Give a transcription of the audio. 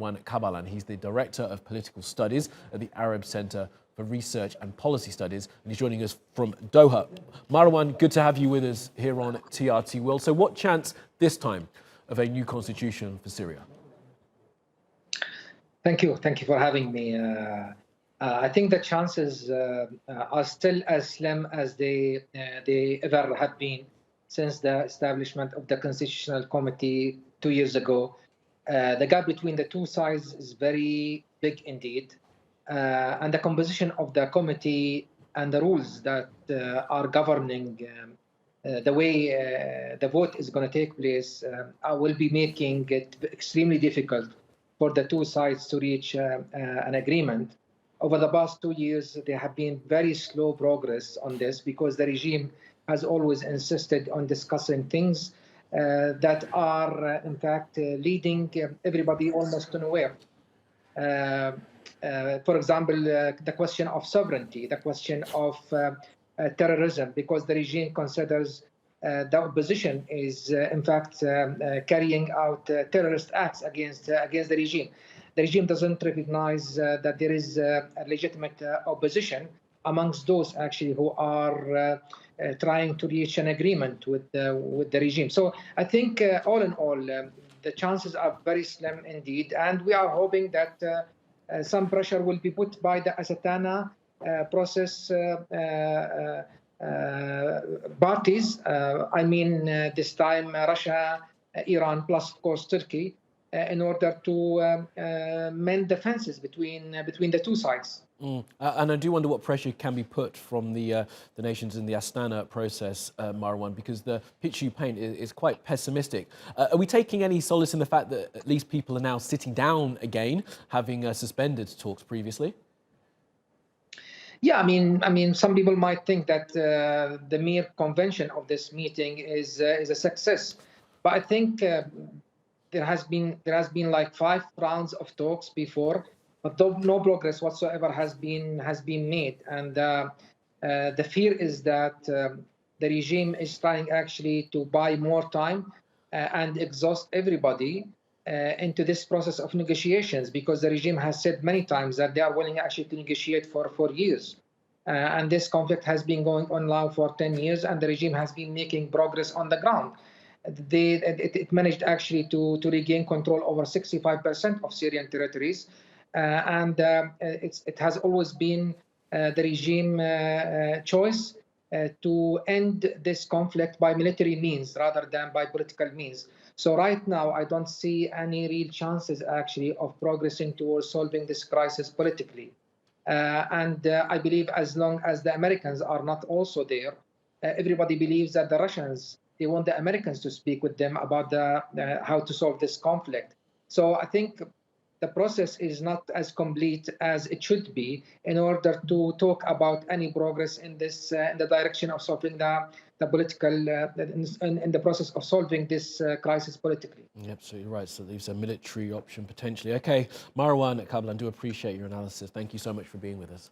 Marwan Kabalan. He's the Director of Political Studies at the Arab Center for Research and Policy Studies, and he's joining us from Doha. Marwan, good to have you with us here on TRT World. So what chance this time of a new constitution for Syria? Thank you for having me. I think the chances are still as slim as they ever have been since the establishment of the Constitutional Committee 2 years ago. The gap between the two sides is very big indeed. And the composition of the committee and the rules that are governing the way the vote is going to take place will be making it extremely difficult for the two sides to reach an agreement. Over the past 2 years, there have been very slow progress on this because the regime has always insisted on discussing things that are, in fact, leading everybody almost to nowhere. For example, the question of sovereignty, the question of terrorism, because the regime considers the opposition is, in fact, carrying out terrorist acts against the regime. The regime doesn't recognize that there is a legitimate opposition amongst those actually who are trying to reach an agreement with the regime. So I think all in all, the chances are very slim indeed, and we are hoping that some pressure will be put by the Asatana process parties. I mean, this time Russia, Iran, plus of course Turkey, in order to mend the fences between the two sides. And I do wonder what pressure can be put from the nations in the Astana process, Marwan, because the picture you paint is quite pessimistic. Are we taking any solace in the fact that at least people are now sitting down again, having suspended talks previously? Yeah, I mean, some people might think that the mere convention of this meeting is a success, but I think there has been like 5 rounds of talks before, but no progress whatsoever has been made. And the fear is that the regime is trying actually to buy more time and exhaust everybody into this process of negotiations, because the regime has said many times that they are willing actually to negotiate for years. And this conflict has been going on now for 10 years, and the regime has been making progress on the ground. It managed actually to regain control over 65% of Syrian territories. And it has always been the regime choice to end this conflict by military means rather than by political means. So right now, I don't see any real chances actually of progressing towards solving this crisis politically. And I believe as long as the Americans are not also there, everybody believes that the Russians, they want the Americans to speak with them about how to solve this conflict. So I think the process is not as complete as it should be in order to talk about any progress in this in the direction of solving the political in the process of solving this crisis politically. You're absolutely right. So there's a military option potentially. Okay, Marwan Kabalan, do appreciate your analysis. Thank you so much for being with us.